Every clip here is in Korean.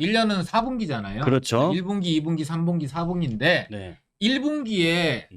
1년은 4분기잖아요. 그렇죠. 1분기, 2분기, 3분기, 4분기인데 네. 1분기에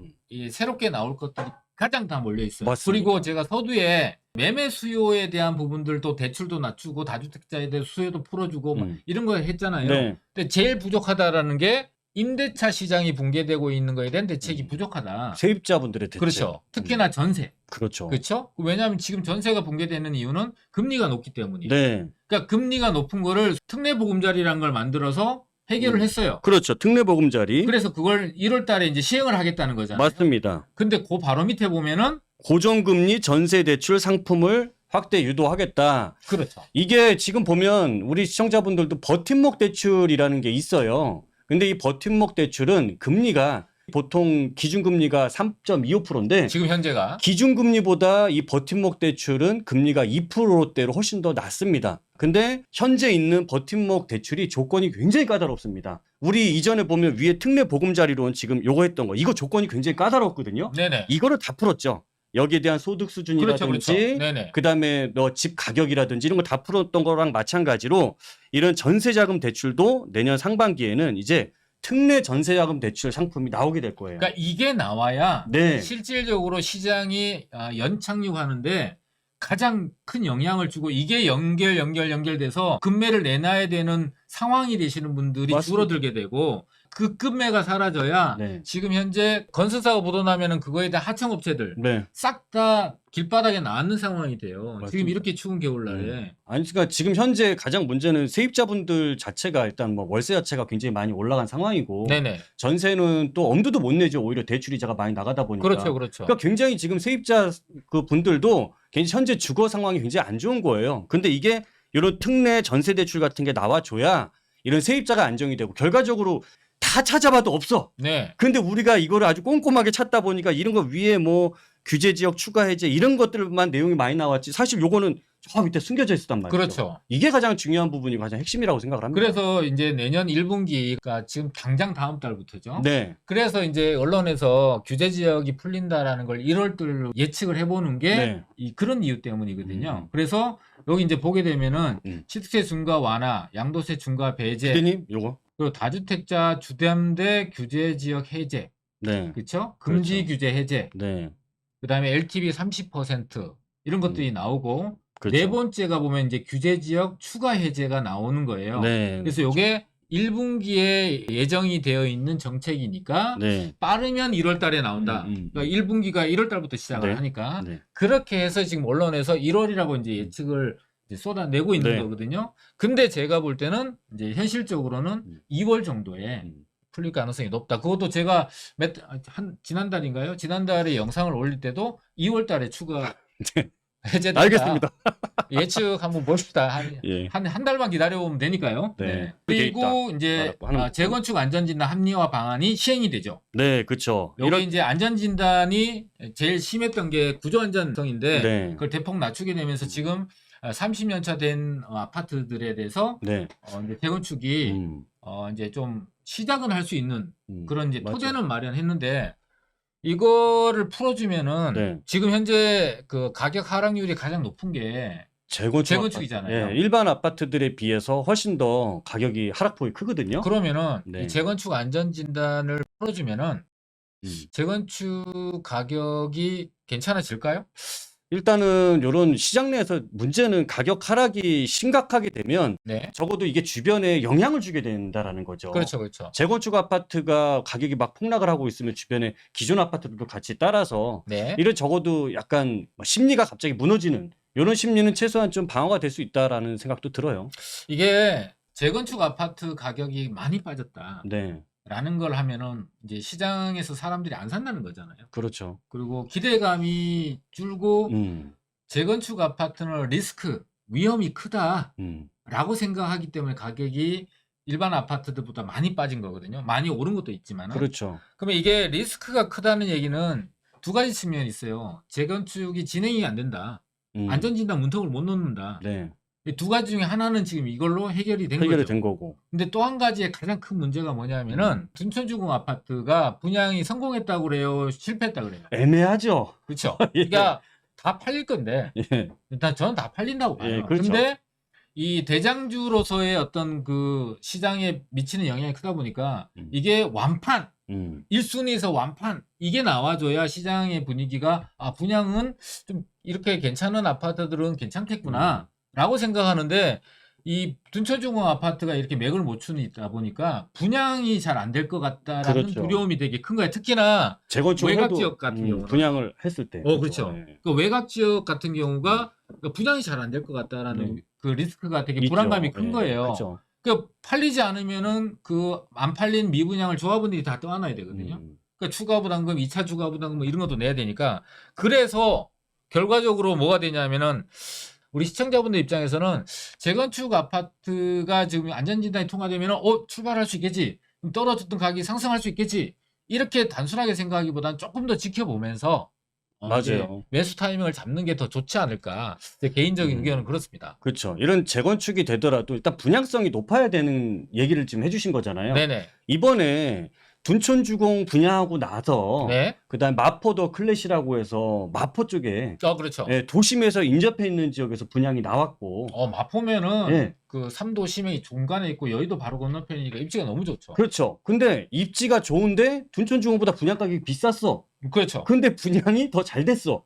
새롭게 나올 것들이 가장 다 몰려 있어요. 맞습니다. 그리고 제가 서두에 매매 수요에 대한 부분들도 대출도 낮추고 다주택자에 대한 수요도 풀어주고 뭐 이런 거 했잖아요. 네. 근데 제일 부족하다라는 게 임대차 시장이 붕괴되고 있는 거에 대한 대책이 부족하다. 세입자분들의 대책. 그렇죠. 특히나 전세. 그렇죠. 그렇죠? 왜냐하면 지금 전세가 붕괴되는 이유는 금리가 높기 때문이에요. 네. 그러니까 금리가 높은 거를 특례 보금자리라는 걸 만들어서 해결을 했어요. 그렇죠. 특례보금자리. 그래서 그걸 1월 달에 이제 시행을 하겠다는 거잖아요. 맞습니다. 근데 그 바로 밑에 보면은 고정금리 전세대출 상품을 확대 유도하겠다. 그렇죠. 이게 지금 보면 우리 시청자분들도 버팀목 대출이라는 게 있어요. 근데 이 버팀목 대출은 금리가 보통 기준금리가 3.25%인데 지금 현재가 기준금리보다 이 버팀목 대출은 금리가 2%대로 훨씬 더 낮습니다. 근데 현재 있는 버팀목 대출이 조건이 굉장히 까다롭습니다. 우리 이전에 보면 위에 특례 보금자리론 지금 요거 했던 거 이거 조건이 굉장히 까다롭거든요. 네네. 이거를 다 풀었죠. 여기에 대한 소득 수준이라든지 그렇죠. 네네. 그다음에 너 집 가격이라든지 이런 거 다 풀었던 거랑 마찬가지로 이런 전세자금 대출도 내년 상반기에는 이제 특례 전세자금 대출 상품이 나오게 될 거예요. 그러니까 이게 나와야 네. 실질적으로 시장이 연착륙하는데 가장 큰 영향을 주고 이게 연결돼서 금매를 내놔야 되는 상황이 되시는 분들이 맞습니다. 줄어들게 되고 그 금매가 사라져야 네. 지금 현재 건설사가 보도나면은 그거에 대한 하청업체들 네. 싹 다 길바닥에 나앉는 상황이 돼요. 맞습니다. 지금 이렇게 추운 겨울날에. 아니 그러니까 지금 현재 가장 문제는 세입자분들 자체가 일단 뭐 월세 자체가 굉장히 많이 올라간 상황이고 네네. 전세는 또 엄두도 못 내죠. 오히려 대출 이자가 많이 나가다 보니까. 그렇죠. 그러니까 굉장히 지금 세입자 그 분들도 현재 주거 상황이 굉장히 안 좋은 거예요. 근데 이게 이런 특례 전세 대출 같은 게 나와줘야 이런 세입자가 안정이 되고 결과적으로 다 찾아봐도 없어. 네. 근데 우리가 이거를 아주 꼼꼼하게 찾다 보니까 이런 거 위에 뭐 규제 지역 추가 해제 이런 것들만 내용이 많이 나왔지. 사실 요거는 저 밑에 숨겨져 있었단 말이죠. 그렇죠. 이게 가장 중요한 부분이 가장 핵심이라고 생각을 합니다. 그래서 이제 내년 1분기가 지금 당장 다음 달부터죠. 네. 그래서 이제 언론에서 규제 지역이 풀린다라는 걸 1월 달로 예측을 해보는 게 네. 그런 이유 때문이거든요. 그래서 여기 이제 보게 되면은 취득세 중과 완화, 양도세 중과 배제, 피디님 요거. 그리고 다주택자 주담대 규제 지역 해제, 네. 그렇죠? 금지 그렇죠. 규제 해제, 네. 그다음에 LTV 30% 이런 것들이 나오고 그렇죠. 네 번째가 보면 이제 규제 지역 추가 해제가 나오는 거예요. 네. 그래서 이게 1분기에 예정이 되어 있는 정책이니까 네. 빠르면 1월 달에 나온다. 그러니까 1분기가 1월 달부터 시작을 네. 하니까 네. 그렇게 해서 지금 언론에서 1월이라고 이제 예측을 이제 쏟아내고 있는 네. 거거든요. 근데 제가 볼 때는 이제 현실적으로는 2월 정도에 풀릴 가능성이 높다. 그것도 제가 지난달인가요? 지난달에 영상을 올릴 때도 2월 달에 추가 해제된다. 알겠습니다. 예측 한번 봅시다. 예. 한 달만 기다려보면 되니까요. 네. 네. 그리고 이제 하는 재건축 안전진단 합리화 방안이 시행이 되죠. 네, 그렇죠. 여기 이제 안전진단이 제일 심했던 게 구조안전성인데 네. 그걸 대폭 낮추게 되면서 지금 30년 차 된 아파트들에 대해서 네. 이제 재건축이 이제 좀 시작은 할 수 있는 그런 이제 맞죠. 토대는 마련했는데 이거를 풀어주면은 네. 지금 현재 그 가격 하락률이 가장 높은 게 재건축이잖아요. 예, 일반 아파트들에 비해서 훨씬 더 가격이 하락폭이 크거든요. 그러면은 네. 이 재건축 안전진단을 풀어주면은 재건축 가격이 괜찮아질까요? 일단은 이런 시장 내에서 문제는 가격 하락이 심각하게 되면 네. 적어도 이게 주변에 영향을 주게 된다라는 거죠. 그렇죠, 그렇죠. 재건축 아파트가 가격이 막 폭락을 하고 있으면 주변에 기존 아파트들도 같이 따라서 네. 이런 적어도 약간 심리가 갑자기 무너지는 이런 심리는 최소한 좀 방어가 될 수 있다라는 생각도 들어요. 이게 재건축 아파트 가격이 많이 빠졌다. 네, 라는 걸 하면은 이제 시장에서 사람들이 안 산다는 거잖아요. 그렇죠. 그리고 기대감이 줄고 재건축 아파트는 리스크, 위험이 크다라고 생각하기 때문에 가격이 일반 아파트들보다 많이 빠진 거거든요. 많이 오른 것도 있지만. 그렇죠. 그러면 이게 리스크가 크다는 얘기는 두 가지 측면이 있어요. 재건축이 진행이 안 된다. 안전진단 문턱을 못 놓는다. 네, 이 두 가지 중에 하나는 지금 이걸로 해결이 된 해결이 거죠. 된 거고. 근데 또 한 가지의 가장 큰 문제가 뭐냐면은 둔촌주공 아파트가 분양이 성공했다고 그래요, 실패했다고 그래요. 애매하죠. 그렇죠. 예. 그러니까 다 팔릴 건데 예. 일단 저는 다 팔린다고 봐요. 예, 그렇죠. 근데 이 대장주로서의 어떤 그 시장에 미치는 영향이 크다 보니까 이게 완판 1순위에서 완판 이게 나와줘야 시장의 분위기가 분양은 좀 이렇게 괜찮은 아파트들은 괜찮겠구나 라고 생각하는데 이 둔촌중공 아파트가 이렇게 맥을 못 추다 보니까 분양이 잘 안 될 것 같다라는 그렇죠. 두려움이 되게 큰 거예요. 특히나 재건축을 외곽 해도, 지역 같은 경우는 분양을 했을 때. 그렇죠. 네. 그 외곽 지역 같은 경우가 분양이 잘 안 될 것 같다라는 네. 그 리스크가 되게 있죠. 불안감이 큰 네, 거예요. 그렇죠. 그 팔리지 않으면은 그 안 팔린 미분양을 조합원들이 다 떠안아야 되거든요. 그러니까 추가 부담금, 2차 추가 부담금 뭐 이런 것도 내야 되니까 그래서 결과적으로 뭐가 되냐면은 우리 시청자분들 입장에서는 재건축 아파트가 지금 안전진단이 통과되면은 출발할 수 있겠지. 그럼 떨어졌던 가격이 상승할 수 있겠지. 이렇게 단순하게 생각하기보다는 조금 더 지켜보면서 이제 맞아요. 매수 타이밍을 잡는 게 더 좋지 않을까. 제 개인적인 의견은 그렇습니다. 그렇죠. 이런 재건축이 되더라도 일단 분양성이 높아야 되는 얘기를 지금 해주신 거잖아요. 네네. 이번에 둔촌주공 분양하고 나서 네. 그다음 마포도 클래시라고 해서 마포 쪽에 그렇죠. 도심에서 인접해 있는 지역에서 분양이 나왔고 마포면은 네. 그 3도 심해 중간에 있고 여의도 바로 건너편이니까 입지가 너무 좋죠. 그렇죠. 근데 입지가 좋은데 둔촌주공보다 분양 가격이 비쌌어. 그렇죠. 근데 분양이 더 잘 됐어.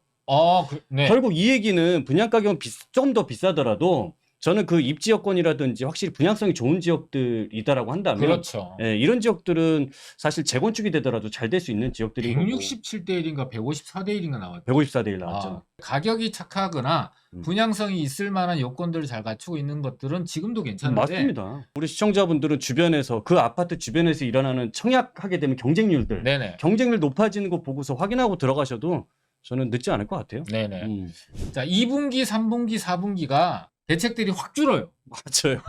네. 결국 이 얘기는 분양 가격은 조금 더 비싸더라도 저는 그 입지 여건이라든지 확실히 분양성이 좋은 지역들이다라고 한다면 그렇죠. 이런 지역들은 사실 재건축이 되더라도 잘 될 수 있는 지역들인 거고 167대 1인가 154대 1인가 나왔죠. 154대 1 나왔죠. 가격이 착하거나 분양성이 있을 만한 요건들을 잘 갖추고 있는 것들은 지금도 괜찮은데 맞습니다. 우리 시청자분들은 주변에서 그 아파트 주변에서 일어나는 청약하게 되면 경쟁률들 네네. 경쟁률 높아지는 거 보고서 확인하고 들어가셔도 저는 늦지 않을 것 같아요. 네네. 자, 2분기, 3분기, 4분기가 대책들이 확 줄어요. 맞아요.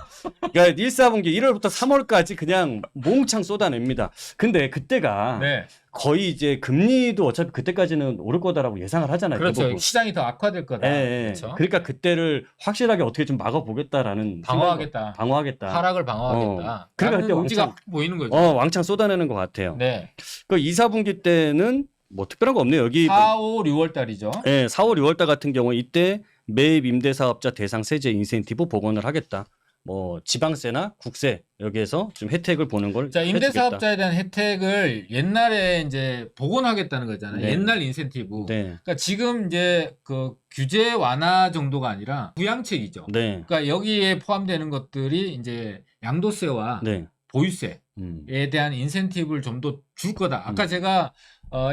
그러니까 1, 4분기 1월부터 3월까지 그냥 몽창 쏟아냅니다. 근데 그때가 네. 거의 이제 금리도 어차피 그때까지는 오를 거다라고 예상을 하잖아요. 그렇죠. 대부분. 시장이 더 악화될 거다. 그렇죠. 그러니까 그때를 확실하게 어떻게 좀 막아보겠다라는 방어하겠다. 방어하겠다. 하락을 방어하겠다. 그러니까 그때 의지가 왕창 확 보이는 거죠. 왕창 쏟아내는 것 같아요. 네. 그 2, 4분기 때는 뭐 특별한 거 없네요. 여기 4, 5, 6월 달이죠. 네, 4월, 6월 달 같은 경우 이때 매입 임대사업자 대상 세제 인센티브 복원을 하겠다. 뭐 지방세나 국세 여기에서 좀 혜택을 보는 걸 자, 임대사업자에 대한 혜택을 옛날에 이제 복원하겠다는 거잖아요. 네. 옛날 인센티브. 네. 그러니까 지금 이제 그 규제 완화 정도가 아니라 부양책이죠. 네. 그러니까 여기에 포함되는 것들이 이제 양도세와 네. 보유세에 대한 인센티브를 좀 더 줄 거다. 아까 제가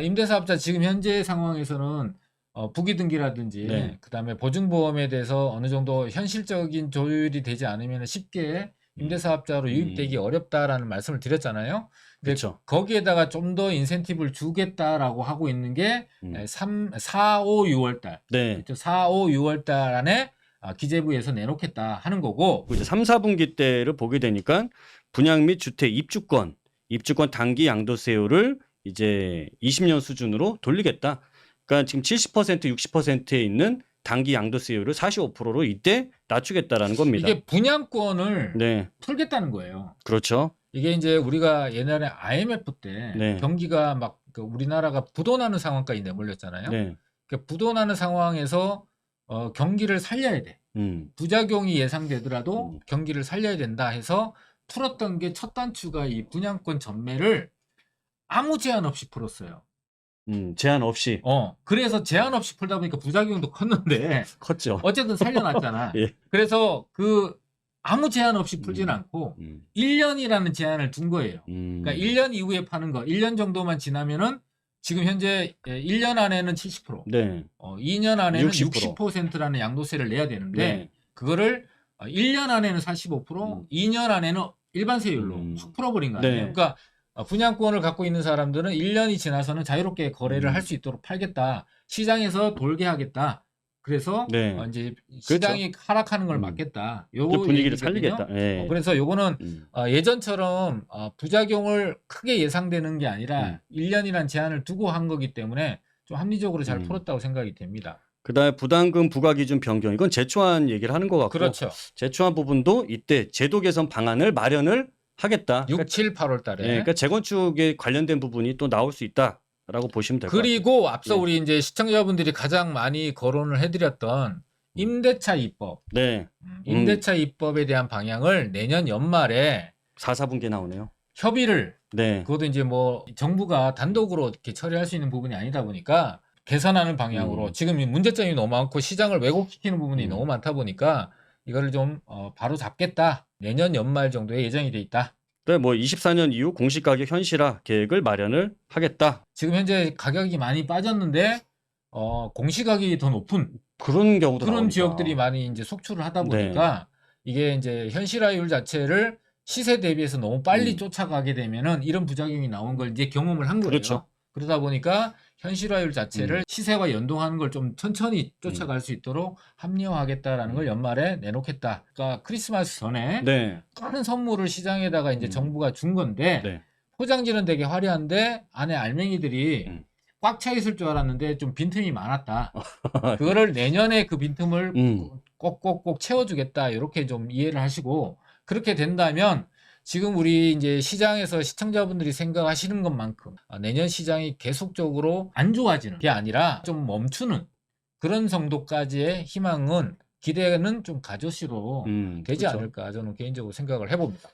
임대사업자 지금 현재 상황에서는 부기 등기라든지 네. 그다음에 보증보험에 대해서 어느 정도 현실적인 조율이 되지 않으면 쉽게 임대사업자로 유입되기 어렵다라는 말씀을 드렸잖아요. 근데 그렇죠. 거기에다가 좀 더 인센티브를 주겠다라고 하고 있는 게 4, 5, 6월 달. 네. 4, 5, 6월 달 안에 기재부에서 내놓겠다 하는 거고. 이제 3, 4분기 때를 보게 되니까 분양 및 주택 입주권 단기 양도세율을 이제 20년 수준으로 돌리겠다. 그러니까 지금 70% 60%에 있는 단기 양도세율을 45%로 이때 낮추겠다라는 겁니다. 이게 분양권을 네. 풀겠다는 거예요. 그렇죠. 이게 이제 우리가 옛날에 IMF 때 네. 경기가 막 우리나라가 부도나는 상황까지 내몰렸잖아요. 네. 그러니까 부도나는 상황에서 경기를 살려야 돼. 부작용이 예상되더라도 경기를 살려야 된다 해서 풀었던 게 첫 단추가 이 분양권 전매를 아무 제한 없이 풀었어요. 제한 없이. 그래서 제한 없이 풀다 보니까 부작용도 컸는데 컸죠. 어쨌든 살려놨잖아. 예. 그래서 아무 제한 없이 풀지는 않고 1년이라는 제한을 둔 거예요. 그러니까 1년 이후에 파는 거, 1년 정도만 지나면은 지금 현재 1년 안에는 70%, 네. 2년 안에는 60%. 60%라는 양도세를 내야 되는데 네. 그거를 1년 안에는 45%, 2년 안에는 일반 세율로 확 풀어버린 거 아니에요. 네. 그러니까 분양권을 갖고 있는 사람들은 1년이 지나서는 자유롭게 거래를 할 수 있도록 팔겠다. 시장에서 돌게 하겠다. 그래서 네. 이제 시장이 하락하는 걸 막겠다. 요거 분위기를 얘기거든요. 살리겠다. 네. 그래서 요거는 예전처럼 부작용을 크게 예상되는 게 아니라 1년이란 제한을 두고 한 거기 때문에 좀 합리적으로 잘 풀었다고 생각이 됩니다. 그다음에 부담금 부과 기준 변경 이건 제초안 얘기를 하는 것 같고 그렇죠. 제초안 부분도 이때 제도 개선 방안을 마련을 하겠다. 6, 7, 8월 달에. 그러니까 재건축에 관련된 부분이 또 나올 수 있다라고 보시면 될 것 같아요. 그리고 앞서 우리 이제 시청자분들이 가장 많이 거론을 해드렸던 임대차 입법, 네. 임대차 입법에 대한 방향을 내년 연말에 4, 4분기에 나오네요. 협의를 네. 그것도 이제 뭐 정부가 단독으로 이렇게 처리할 수 있는 부분이 아니다 보니까 개선하는 방향으로 지금 이 문제점이 너무 많고 시장을 왜곡시키는 부분이 너무 많다 보니까 이거를 좀 바로 잡겠다. 내년 연말 정도에 예정이 돼 있다. 네, 뭐 24년 이후 공시가격 현실화 계획을 마련을 하겠다. 지금 현재 가격이 많이 빠졌는데 공시가격이 더 높은 그런 경우도 그런 나오니까. 지역들이 많이 이제 속출을 하다 네. 보니까 이게 이제 현실화율 자체를 시세 대비해서 너무 빨리 쫓아가게 되면은 이런 부작용이 나온 걸 이제 경험을 한 거예요. 그렇죠. 그러다 보니까 현실화율 자체를 시세와 연동하는 걸 좀 천천히 쫓아갈 수 있도록 합리화하겠다라는 걸 연말에 내놓겠다. 그러니까 크리스마스 전에 네. 큰 선물을 시장에다가 이제 정부가 준 건데 네. 포장지는 되게 화려한데 안에 알맹이들이 꽉 차 있을 줄 알았는데 좀 빈틈이 많았다. 그거를 내년에 그 빈틈을 꼭꼭꼭 채워주겠다. 이렇게 좀 이해를 하시고 그렇게 된다면 지금 우리 이제 시장에서 시청자분들이 생각하시는 것만큼 내년 시장이 계속적으로 안 좋아지는 게 아니라 좀 멈추는 그런 정도까지의 희망은 기대는 좀 가저씨로 되지 그렇죠. 않을까 저는 개인적으로 생각을 해봅니다.